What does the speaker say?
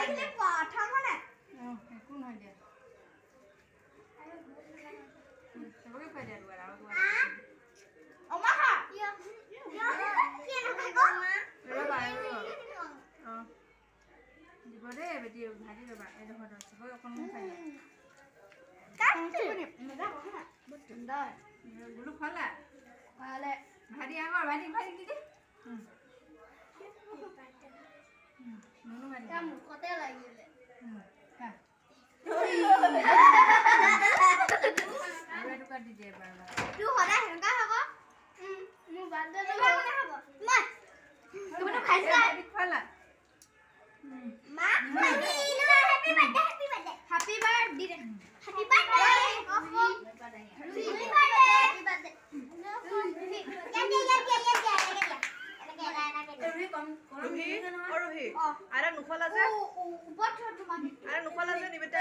দেখিলে পাঠা মানে কোন হয় দিয়া সবকে কই দিয়া দুয়ার আর ওমা খা কি না গো মা রবা দিবরে বেটি ভাজি রবা এ দেখো সবকে কোন খাই কাটছে মজা কখনো বহুত সুন্দর গুলু খালা আলে ভাজি আমার ভাজি দিদি নুনু ভাজি কাম কতে লাগিলে হ্যাঁ আরে টুকা দি দে বাবা তুই হরা হেনকা হব মু বাদে মনে হব মা তুমি তো খাইছা খালা মা happy birthday happy birthday happy birthday happy birthday আরে নুফলা যে উপর ছোট মানে আরে নুফলা যে নিবেতে